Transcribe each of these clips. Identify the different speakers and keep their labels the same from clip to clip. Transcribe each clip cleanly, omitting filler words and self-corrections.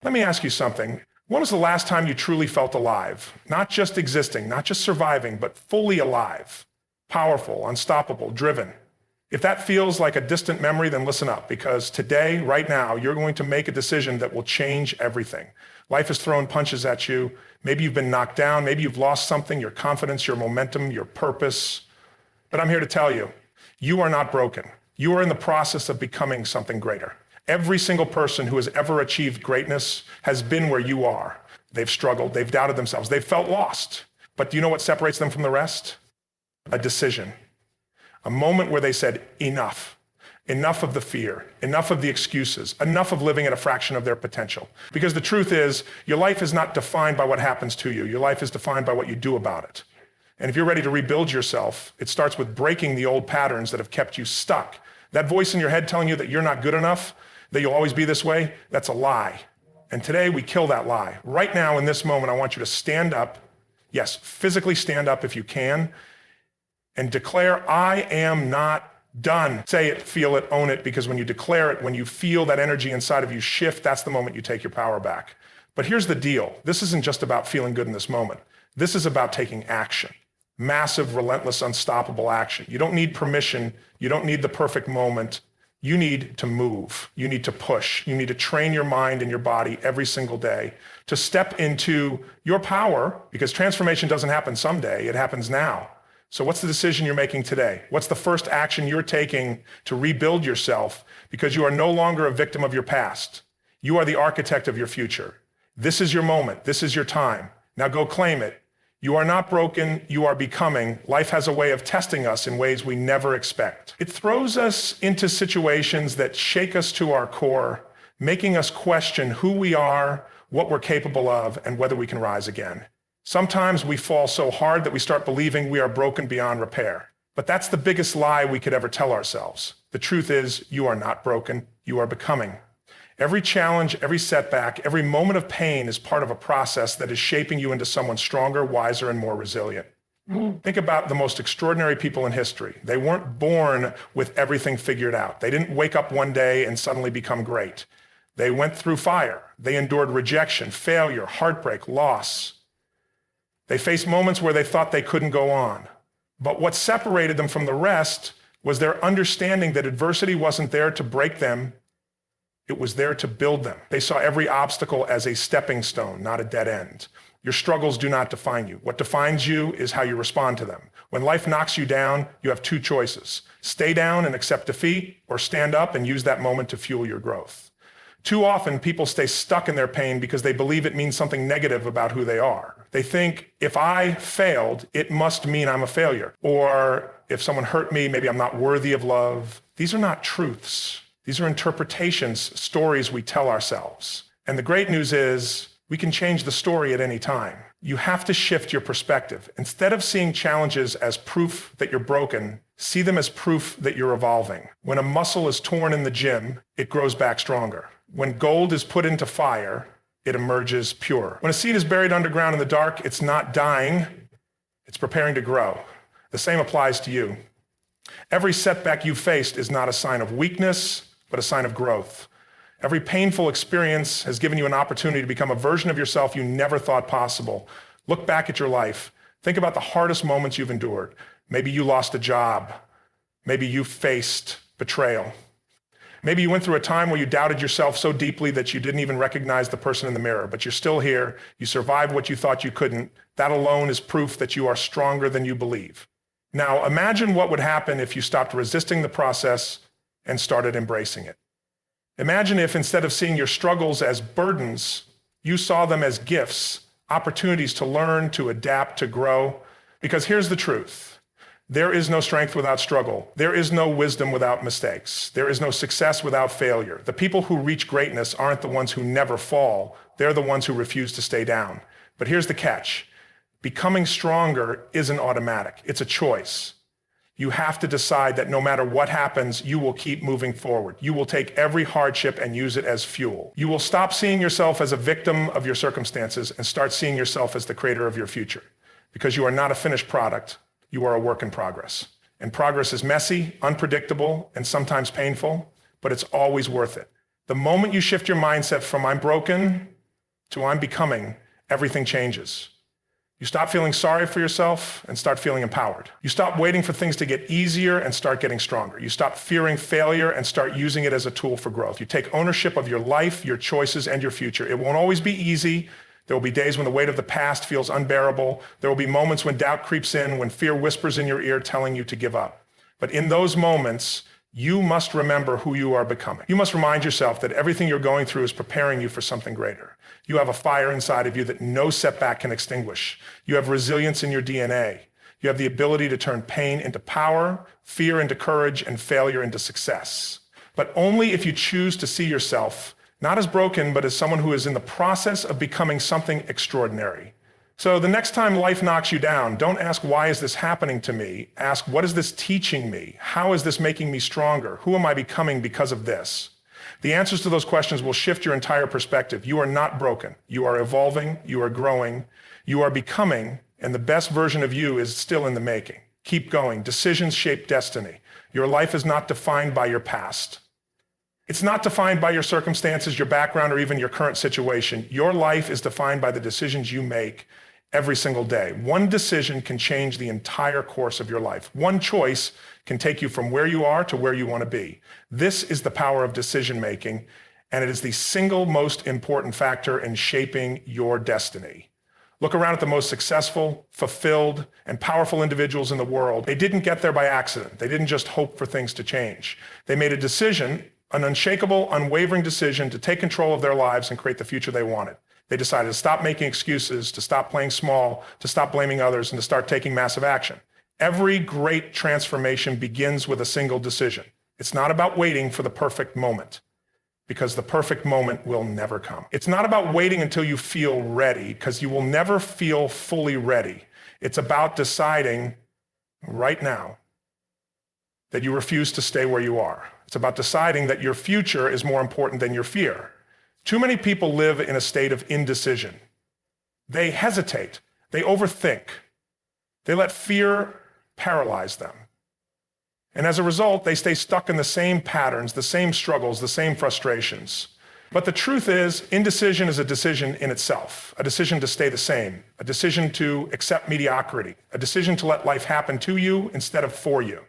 Speaker 1: Let me ask you something. When was the last time you truly felt alive? Not just existing, not just surviving, but fully alive, powerful, unstoppable, driven. If that feels like a distant memory, then listen up, because today, right now, you're going to make a decision that will change everything. Life has thrown punches at you. Maybe you've been knocked down. Maybe you've lost something, your confidence, your momentum, your purpose. But I'm here to tell you, you are not broken. You are in the process of becoming something greater. Every single person who has ever achieved greatness has been where you are. They've struggled, they've doubted themselves, they've felt lost. But do you know what separates them from the rest? A decision. A moment where they said, enough. Enough of the fear, enough of the excuses, enough of living at a fraction of their potential. Because the truth is, your life is not defined by what happens to you. Your life is defined by what you do about it. And if you're ready to rebuild yourself, it starts with breaking the old patterns that have kept you stuck. That voice in your head telling you that you're not good enough, that you'll always be this way, that's a lie. And today we kill that lie. Right now in this moment, I want you to stand up. Yes, physically stand up if you can, and declare, I am not done. Say it, feel it, own it, because when you declare it, when you feel that energy inside of you shift, that's the moment you take your power back. But here's the deal. This isn't just about feeling good in this moment. This is about taking action. Massive, relentless, unstoppable action. You don't need permission. You don't need the perfect moment. You need to move. You need to push. You need to train your mind and your body every single day to step into your power, because transformation doesn't happen someday. It happens now. So what's the decision you're making today? What's the first action you're taking to rebuild yourself? Because you are no longer a victim of your past. You are the architect of your future. This is your moment. This is your time. Now go claim it. You are not broken, you are becoming. Life has a way of testing us in ways we never expect. It throws us into situations that shake us to our core, making us question who we are, what we're capable of, and whether we can rise again. Sometimes we fall so hard that we start believing we are broken beyond repair. But that's the biggest lie we could ever tell ourselves. The truth is, you are not broken, you are becoming. Every challenge, every setback, every moment of pain is part of a process that is shaping you into someone stronger, wiser, and more resilient. Think about the most extraordinary people in history. They weren't born with everything figured out. They didn't wake up one day and suddenly become great. They went through fire. They endured rejection, failure, heartbreak, loss. They faced moments where they thought they couldn't go on. But what separated them from the rest was their understanding that adversity wasn't there to break them. It was there to build them. They saw every obstacle as a stepping stone, not a dead end. Your struggles do not define you. What defines you is how you respond to them. When life knocks you down, you have two choices. Stay down and accept defeat, or stand up and use that moment to fuel your growth. Too often, people stay stuck in their pain because they believe it means something negative about who they are. They think, if I failed, it must mean I'm a failure. Or if someone hurt me, maybe I'm not worthy of love. These are not truths. These are interpretations, stories we tell ourselves. And the great news is we can change the story at any time. You have to shift your perspective. Instead of seeing challenges as proof that you're broken, see them as proof that you're evolving. When a muscle is torn in the gym, it grows back stronger. When gold is put into fire, it emerges pure. When a seed is buried underground in the dark, it's not dying, it's preparing to grow. The same applies to you. Every setback you faced is not a sign of weakness, but a sign of growth. Every painful experience has given you an opportunity to become a version of yourself you never thought possible. Look back at your life. Think about the hardest moments you've endured. Maybe you lost a job. Maybe you faced betrayal. Maybe you went through a time where you doubted yourself so deeply that you didn't even recognize the person in the mirror, but you're still here. You survived what you thought you couldn't. That alone is proof that you are stronger than you believe. Now, imagine what would happen if you stopped resisting the process and started embracing it. Imagine if, instead of seeing your struggles as burdens, you saw them as gifts, opportunities to learn, to adapt, to grow. Because here's the truth. There is no strength without struggle. There is no wisdom without mistakes. There is no success without failure. The people who reach greatness aren't the ones who never fall. They're the ones who refuse to stay down. But here's the catch. Becoming stronger isn't automatic. It's a choice. You have to decide that no matter what happens, you will keep moving forward. You will take every hardship and use it as fuel. You will stop seeing yourself as a victim of your circumstances and start seeing yourself as the creator of your future. Because you are not a finished product, you are a work in progress. And progress is messy, unpredictable, and sometimes painful, but it's always worth it. The moment you shift your mindset from I'm broken to I'm becoming, everything changes. You stop feeling sorry for yourself and start feeling empowered. You stop waiting for things to get easier and start getting stronger. You stop fearing failure and start using it as a tool for growth. You take ownership of your life, your choices, and your future. It won't always be easy. There will be days when the weight of the past feels unbearable. There will be moments when doubt creeps in, when fear whispers in your ear telling you to give up. But in those moments, you must remember who you are becoming. You must remind yourself that everything you're going through is preparing you for something greater. You have a fire inside of you that no setback can extinguish. You have resilience in your DNA. You have the ability to turn pain into power, fear into courage, and failure into success. But only if you choose to see yourself not as broken, but as someone who is in the process of becoming something extraordinary. So the next time life knocks you down, don't ask, why is this happening to me? Ask, what is this teaching me? How is this making me stronger? Who am I becoming because of this? The answers to those questions will shift your entire perspective. You are not broken. You are evolving. You are growing. You are becoming, and the best version of you is still in the making. Keep going. Decisions shape destiny. Your life is not defined by your past. It's not defined by your circumstances, your background, or even your current situation. Your life is defined by the decisions you make every single day. One decision can change the entire course of your life. One choice can take you from where you are to where you want to be. This is the power of decision making, and it is the single most important factor in shaping your destiny. Look around at the most successful, fulfilled, and powerful individuals in the world. They didn't get there by accident. They didn't just hope for things to change. They made a decision, an unshakable, unwavering decision to take control of their lives and create the future they wanted. They decided to stop making excuses, to stop playing small, to stop blaming others, and to start taking massive action. Every great transformation begins with a single decision. It's not about waiting for the perfect moment, because the perfect moment will never come. It's not about waiting until you feel ready, because you will never feel fully ready. It's about deciding right now that you refuse to stay where you are. It's about deciding that your future is more important than your fear. Too many people live in a state of indecision. They hesitate. They overthink. They let fear paralyze them. And as a result, they stay stuck in the same patterns, the same struggles, the same frustrations. But the truth is, indecision is a decision in itself, a decision to stay the same, a decision to accept mediocrity, a decision to let life happen to you instead of for you.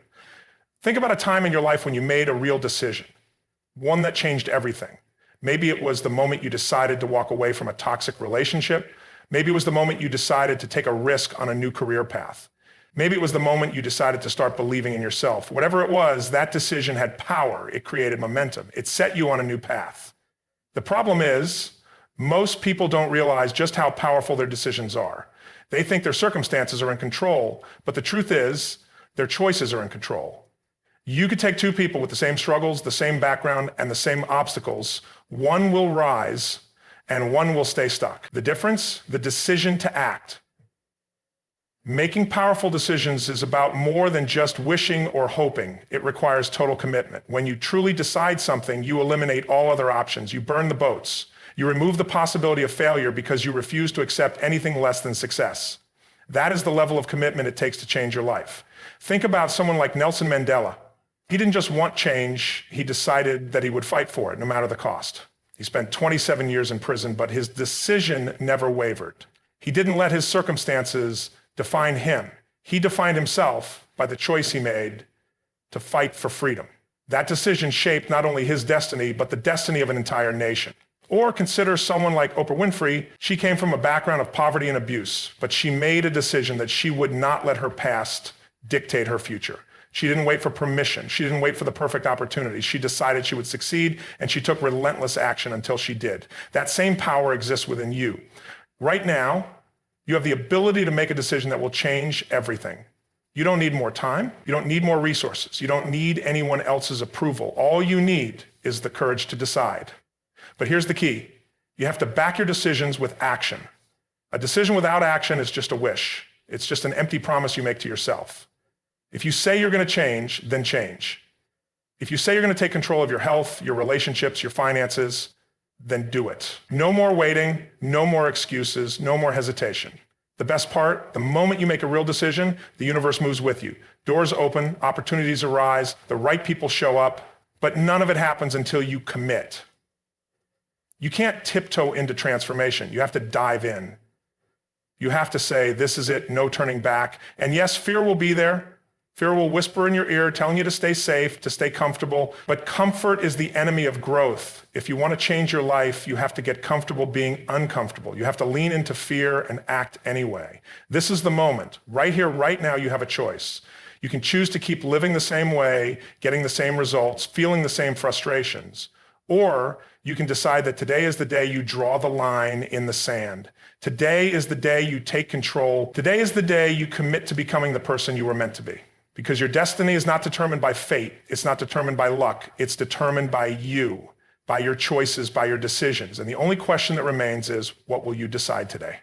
Speaker 1: Think about a time in your life when you made a real decision, one that changed everything. Maybe it was the moment you decided to walk away from a toxic relationship. Maybe it was the moment you decided to take a risk on a new career path. Maybe it was the moment you decided to start believing in yourself. Whatever it was, that decision had power. It created momentum. It set you on a new path. The problem is, most people don't realize just how powerful their decisions are. They think their circumstances are in control, but the truth is, their choices are in control. You could take two people with the same struggles, the same background, and the same obstacles. One will rise and one will stay stuck. The difference? The decision to act. Making powerful decisions is about more than just wishing or hoping. It requires total commitment. When you truly decide something, you eliminate all other options. You burn the boats. You remove the possibility of failure because you refuse to accept anything less than success. That is the level of commitment it takes to change your life. Think about someone like Nelson Mandela. He didn't just want change, he decided that he would fight for it, no matter the cost. He spent 27 years in prison, but his decision never wavered. He didn't let his circumstances define him. He defined himself by the choice he made to fight for freedom. That decision shaped not only his destiny, but the destiny of an entire nation. Or consider someone like Oprah Winfrey. She came from a background of poverty and abuse, but she made a decision that she would not let her past dictate her future. She didn't wait for permission. She didn't wait for the perfect opportunity. She decided she would succeed, and she took relentless action until she did. That same power exists within you. Right now, you have the ability to make a decision that will change everything. You don't need more time. You don't need more resources. You don't need anyone else's approval. All you need is the courage to decide. But here's the key. You have to back your decisions with action. A decision without action is just a wish. It's just an empty promise you make to yourself. If you say you're going to change, then change. If you say you're going to take control of your health, your relationships, your finances, then do it. No more waiting, no more excuses, no more hesitation. The best part, the moment you make a real decision, the universe moves with you. Doors open, opportunities arise, the right people show up, but none of it happens until you commit. You can't tiptoe into transformation. You have to dive in. You have to say, this is it, no turning back. And yes, fear will be there. Fear will whisper in your ear, telling you to stay safe, to stay comfortable. But comfort is the enemy of growth. If you want to change your life, you have to get comfortable being uncomfortable. You have to lean into fear and act anyway. This is the moment. Right here, right now, you have a choice. You can choose to keep living the same way, getting the same results, feeling the same frustrations. Or you can decide that today is the day you draw the line in the sand. Today is the day you take control. Today is the day you commit to becoming the person you were meant to be. Because your destiny is not determined by fate. It's not determined by luck. It's determined by you, by your choices, by your decisions. And the only question that remains is, what will you decide today?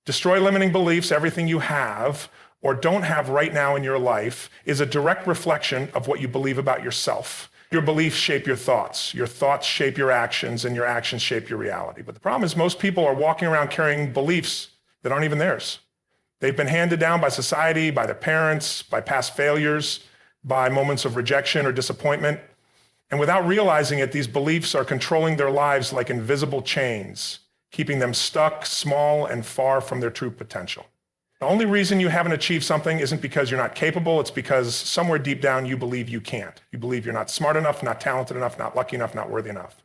Speaker 1: Destroy limiting beliefs. Everything you have or don't have right now in your life is a direct reflection of what you believe about yourself. Your beliefs shape your thoughts shape your actions, and your actions shape your reality. But the problem is most people are walking around carrying beliefs that aren't even theirs. They've been handed down by society, by their parents, by past failures, by moments of rejection or disappointment. And without realizing it, these beliefs are controlling their lives like invisible chains, keeping them stuck, small, and far from their true potential. The only reason you haven't achieved something isn't because you're not capable, it's because somewhere deep down you believe you can't. You believe you're not smart enough, not talented enough, not lucky enough, not worthy enough.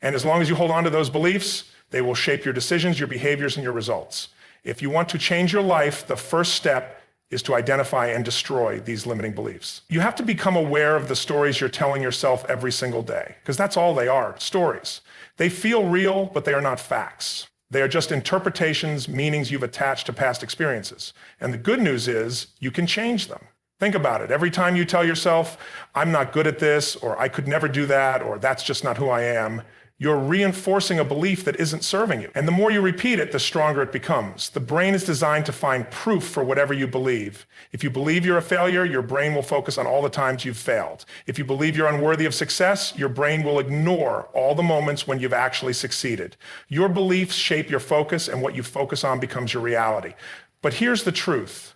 Speaker 1: And as long as you hold on to those beliefs, they will shape your decisions, your behaviors, and your results. If you want to change your life, the first step is to identify and destroy these limiting beliefs. You have to become aware of the stories you're telling yourself every single day, because that's all they are, stories. They feel real, but they are not facts. They are just interpretations, meanings you've attached to past experiences. And the good news is you can change them. Think about it. Every time you tell yourself, I'm not good at this, or I could never do that, or that's just not who I am, you're reinforcing a belief that isn't serving you. And the more you repeat it, the stronger it becomes. The brain is designed to find proof for whatever you believe. If you believe you're a failure, your brain will focus on all the times you've failed. If you believe you're unworthy of success, your brain will ignore all the moments when you've actually succeeded. Your beliefs shape your focus, and what you focus on becomes your reality. But here's the truth.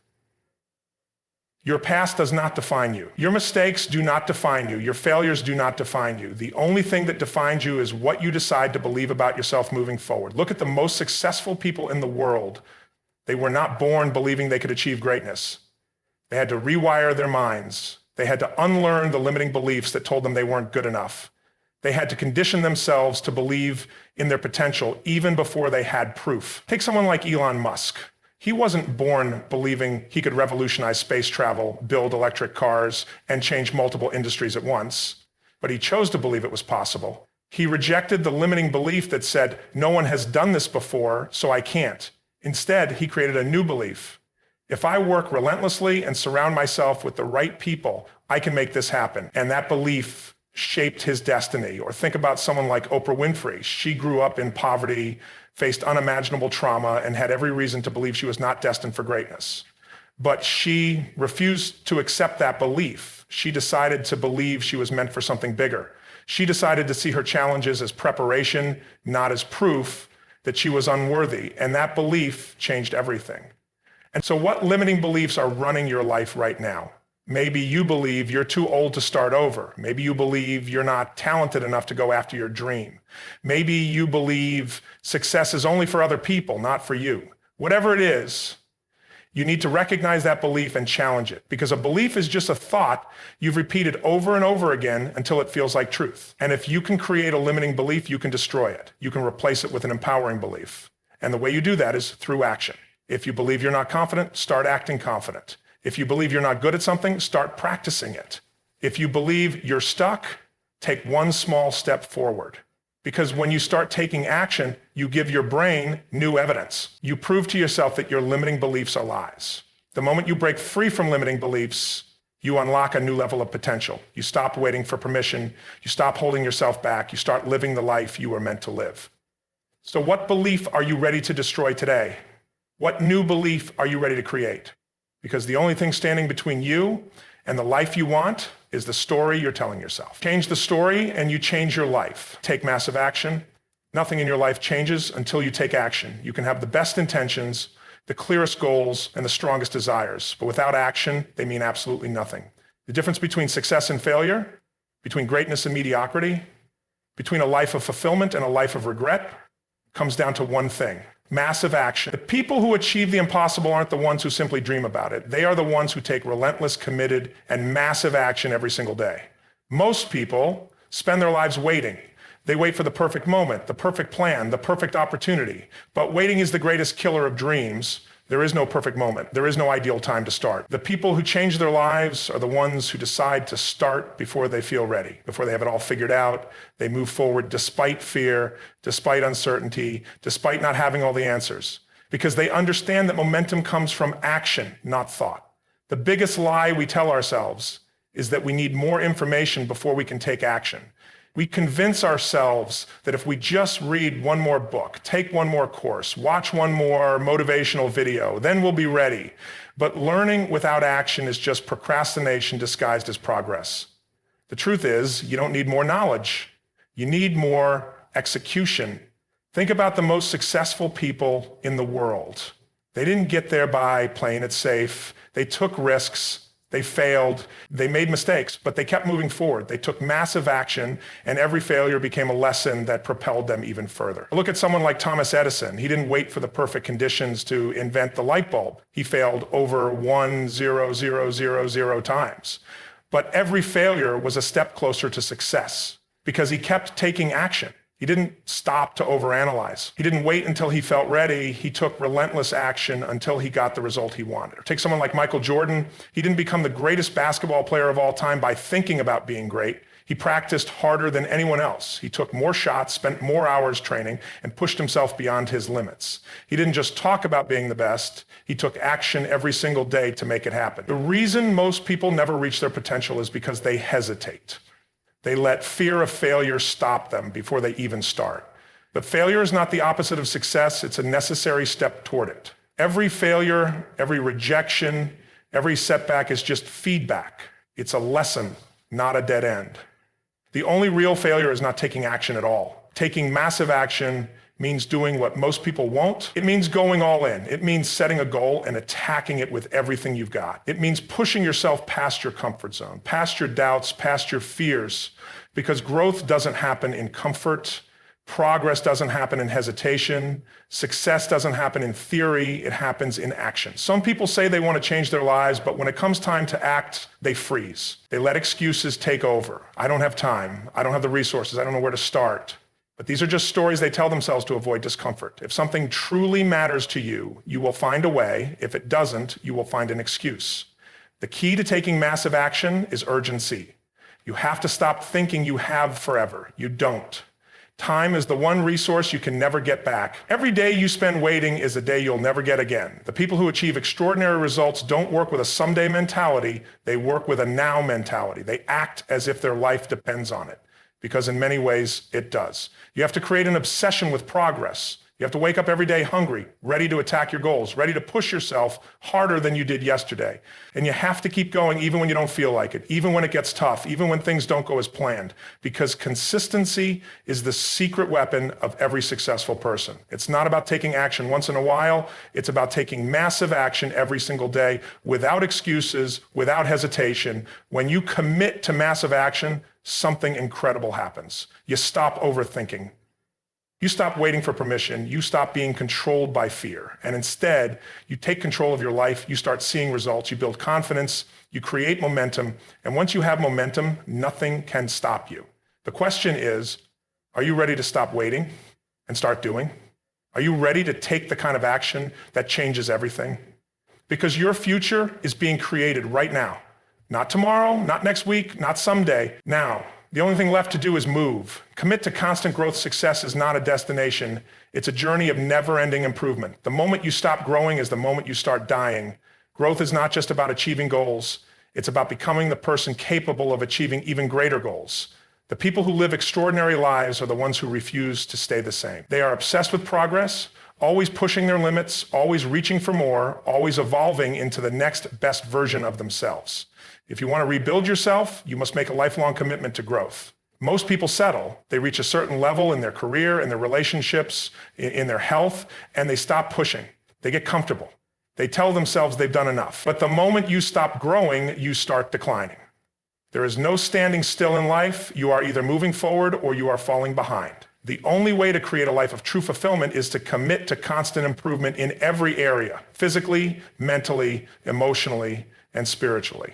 Speaker 1: Your past does not define you. Your mistakes do not define you. Your failures do not define you. The only thing that defines you is what you decide to believe about yourself moving forward. Look at the most successful people in the world. They were not born believing they could achieve greatness. They had to rewire their minds. They had to unlearn the limiting beliefs that told them they weren't good enough. They had to condition themselves to believe in their potential even before they had proof. Take someone like Elon Musk. He wasn't born believing he could revolutionize space travel, build electric cars, and change multiple industries at once, but he chose to believe it was possible. He rejected the limiting belief that said, no one has done this before, so I can't. Instead, he created a new belief. If I work relentlessly and surround myself with the right people, I can make this happen. And that belief shaped his destiny. Or think about someone like Oprah Winfrey. She grew up in poverty, faced unimaginable trauma, and had every reason to believe she was not destined for greatness. But she refused to accept that belief. She decided to believe she was meant for something bigger. She decided to see her challenges as preparation, not as proof that she was unworthy. And that belief changed everything. And so what limiting beliefs are running your life right now? Maybe you believe you're too old to start over. Maybe you believe you're not talented enough to go after your dream. Maybe you believe success is only for other people, not for you. Whatever it is, you need to recognize that belief and challenge it, because a belief is just a thought you've repeated over and over again until it feels like truth. And if you can create a limiting belief, you can destroy it. You can replace it with an empowering belief. And the way you do that is through action. If you believe you're not confident, start acting confident. If you believe you're not good at something, start practicing it. If you believe you're stuck, take one small step forward. Because when you start taking action, you give your brain new evidence. You prove to yourself that your limiting beliefs are lies. The moment you break free from limiting beliefs, you unlock a new level of potential. You stop waiting for permission. You stop holding yourself back. You start living the life you were meant to live. So what belief are you ready to destroy today? What new belief are you ready to create? Because the only thing standing between you and the life you want is the story you're telling yourself. Change the story and you change your life. Take massive action. Nothing in your life changes until you take action. You can have the best intentions, the clearest goals, and the strongest desires, but without action, they mean absolutely nothing. The difference between success and failure, between greatness and mediocrity, between a life of fulfillment and a life of regret comes down to one thing: massive action. The people who achieve the impossible aren't the ones who simply dream about it. They are the ones who take relentless, committed, and massive action every single day. Most people spend their lives waiting. They wait for the perfect moment, the perfect plan, the perfect opportunity. But waiting is the greatest killer of dreams. There is no perfect moment. There is no ideal time to start. The people who change their lives are the ones who decide to start before they feel ready, before they have it all figured out. They move forward despite fear, despite uncertainty, despite not having all the answers, because they understand that momentum comes from action, not thought. The biggest lie we tell ourselves is that we need more information before we can take action. We convince ourselves that if we just read one more book, take one more course, watch one more motivational video, then we'll be ready. But learning without action is just procrastination disguised as progress. The truth is, you don't need more knowledge. You need more execution. Think about the most successful people in the world. They didn't get there by playing it safe. They took risks. They failed, they made mistakes, but they kept moving forward. They took massive action, and every failure became a lesson that propelled them even further. Look at someone like Thomas Edison. He didn't wait for the perfect conditions to invent the light bulb. He failed over 1,000,000 times. But every failure was a step closer to success because he kept taking action. He didn't stop to overanalyze. He didn't wait until he felt ready. He took relentless action until he got the result he wanted. Or take someone like Michael Jordan. He didn't become the greatest basketball player of all time by thinking about being great. He practiced harder than anyone else. He took more shots, spent more hours training, and pushed himself beyond his limits. He didn't just talk about being the best. He took action every single day to make it happen. The reason most people never reach their potential is because they hesitate. They let fear of failure stop them before they even start. But failure is not the opposite of success. It's a necessary step toward it. Every failure, every rejection, every setback is just feedback. It's a lesson, not a dead end. The only real failure is not taking action at all. Taking massive action means doing what most people won't. It means going all in. It means setting a goal and attacking it with everything you've got. It means pushing yourself past your comfort zone, past your doubts, past your fears, because growth doesn't happen in comfort. Progress doesn't happen in hesitation. Success doesn't happen in theory. It happens in action. Some people say they want to change their lives, but when it comes time to act, they freeze. They let excuses take over. I don't have time. I don't have the resources. I don't know where to start. But these are just stories they tell themselves to avoid discomfort. If something truly matters to you, you will find a way. If it doesn't, you will find an excuse. The key to taking massive action is urgency. You have to stop thinking you have forever. You don't. Time is the one resource you can never get back. Every day you spend waiting is a day you'll never get again. The people who achieve extraordinary results don't work with a someday mentality. They work with a now mentality. They act as if their life depends on it, because in many ways it does. You have to create an obsession with progress. You have to wake up every day hungry, ready to attack your goals, ready to push yourself harder than you did yesterday. And you have to keep going even when you don't feel like it, even when it gets tough, even when things don't go as planned, because consistency is the secret weapon of every successful person. It's not about taking action once in a while. It's about taking massive action every single day without excuses, without hesitation. When you commit to massive action, something incredible happens. You stop overthinking. You stop waiting for permission. You stop being controlled by fear. And instead, you take control of your life. You start seeing results. You build confidence. You create momentum. And once you have momentum, nothing can stop you. The question is, are you ready to stop waiting and start doing? Are you ready to take the kind of action that changes everything? Because your future is being created right now. Not tomorrow, not next week, not someday, now. The only thing left to do is move. Commit to constant growth. Success is not a destination. It's a journey of never-ending improvement. The moment you stop growing is the moment you start dying. Growth is not just about achieving goals. It's about becoming the person capable of achieving even greater goals. The people who live extraordinary lives are the ones who refuse to stay the same. They are obsessed with progress, always pushing their limits, always reaching for more, always evolving into the next best version of themselves. If you want to rebuild yourself, you must make a lifelong commitment to growth. Most people settle. They reach a certain level in their career, in their relationships, in their health, and they stop pushing. They get comfortable. They tell themselves they've done enough. But the moment you stop growing, you start declining. There is no standing still in life. You are either moving forward or you are falling behind. The only way to create a life of true fulfillment is to commit to constant improvement in every area, physically, mentally, emotionally, and spiritually.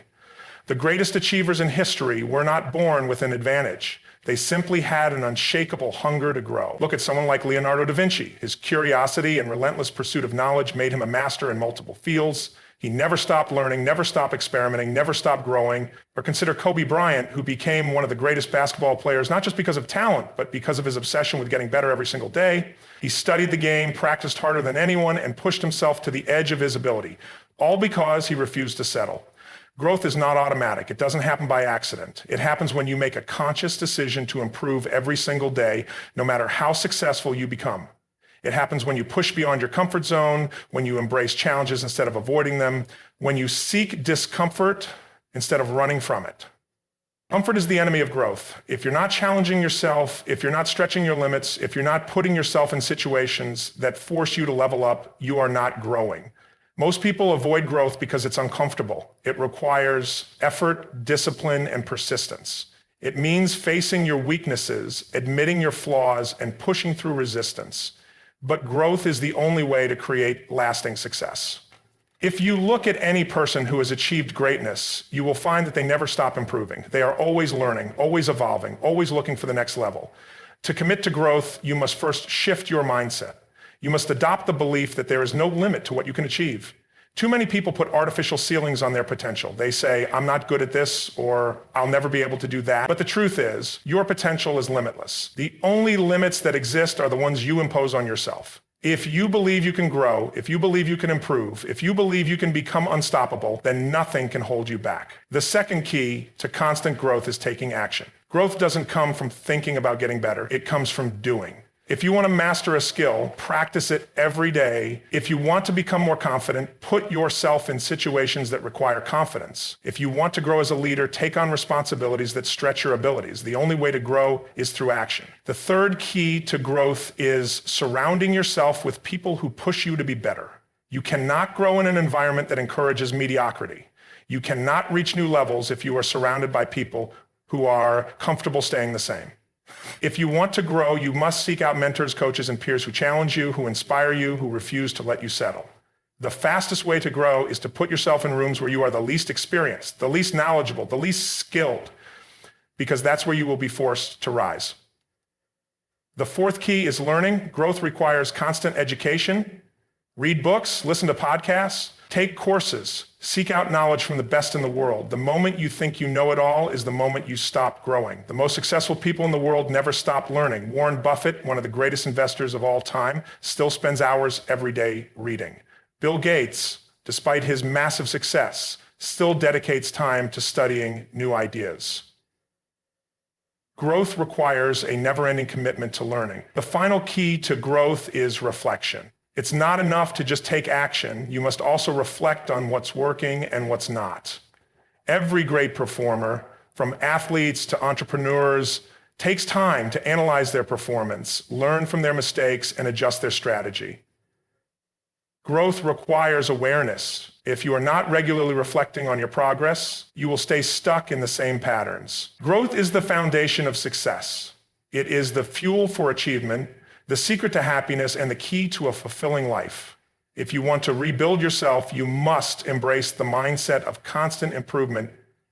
Speaker 1: The greatest achievers in history were not born with an advantage. They simply had an unshakable hunger to grow. Look at someone like Leonardo da Vinci. His curiosity and relentless pursuit of knowledge made him a master in multiple fields. He never stopped learning, never stopped experimenting, never stopped growing. Or consider Kobe Bryant, who became one of the greatest basketball players, not just because of talent, but because of his obsession with getting better every single day. He studied the game, practiced harder than anyone, and pushed himself to the edge of his ability, all because he refused to settle. Growth is not automatic. It doesn't happen by accident. It happens when you make a conscious decision to improve every single day, no matter how successful you become. It happens when you push beyond your comfort zone, when you embrace challenges instead of avoiding them, when you seek discomfort instead of running from it. Comfort is the enemy of growth. If you're not challenging yourself, if you're not stretching your limits, if you're not putting yourself in situations that force you to level up, you are not growing. Most people avoid growth because it's uncomfortable. It requires effort, discipline, and persistence. It means facing your weaknesses, admitting your flaws, and pushing through resistance. But growth is the only way to create lasting success. If you look at any person who has achieved greatness, you will find that they never stop improving. They are always learning, always evolving, always looking for the next level. To commit to growth, you must first shift your mindset. You must adopt the belief that there is no limit to what you can achieve. Too many people put artificial ceilings on their potential. They say, I'm not good at this, or I'll never be able to do that. But the truth is, your potential is limitless. The only limits that exist are the ones you impose on yourself. If you believe you can grow, if you believe you can improve, if you believe you can become unstoppable, then nothing can hold you back. The second key to constant growth is taking action. Growth doesn't come from thinking about getting better. It comes from doing. If you want to master a skill, practice it every day. If you want to become more confident, put yourself in situations that require confidence. If you want to grow as a leader, take on responsibilities that stretch your abilities. The only way to grow is through action. The third key to growth is surrounding yourself with people who push you to be better. You cannot grow in an environment that encourages mediocrity. You cannot reach new levels if you are surrounded by people who are comfortable staying the same. If you want to grow, you must seek out mentors, coaches, and peers who challenge you, who inspire you, who refuse to let you settle. The fastest way to grow is to put yourself in rooms where you are the least experienced, the least knowledgeable, the least skilled, because that's where you will be forced to rise. The fourth key is learning. Growth requires constant education. Read books, listen to podcasts, take courses, seek out knowledge from the best in the world. The moment you think you know it all is the moment you stop growing. The most successful people in the world never stop learning. Warren Buffett, one of the greatest investors of all time, still spends hours every day reading. Bill Gates, despite his massive success, still dedicates time to studying new ideas. Growth requires a never-ending commitment to learning. The final key to growth is reflection. It's not enough to just take action. You must also reflect on what's working and what's not. Every great performer, from athletes to entrepreneurs, takes time to analyze their performance, learn from their mistakes, and adjust their strategy. Growth requires awareness. If you are not regularly reflecting on your progress, you will stay stuck in the same patterns. Growth is the foundation of success. It is the fuel for achievement, the secret to happiness, and the key to a fulfilling life. If you want to rebuild yourself, you must embrace the mindset of constant improvement.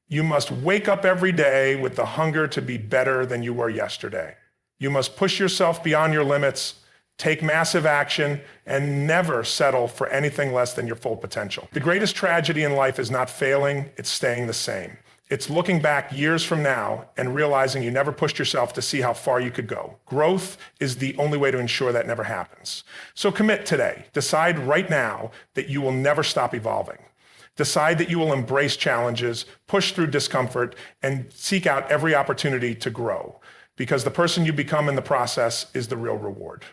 Speaker 1: You must wake up every day with the hunger to be better than you were yesterday. You must push yourself beyond your limits, take massive action, and never settle for anything less than your full potential. The greatest tragedy in life is not failing, it's staying the same. It's looking back years from now and realizing you never pushed yourself to see how far you could go. Growth is the only way to ensure that never happens. So commit today. Decide right now that you will never stop evolving. Decide that you will embrace challenges, push through discomfort, and seek out every opportunity to grow, because the person you become in the process is the real reward.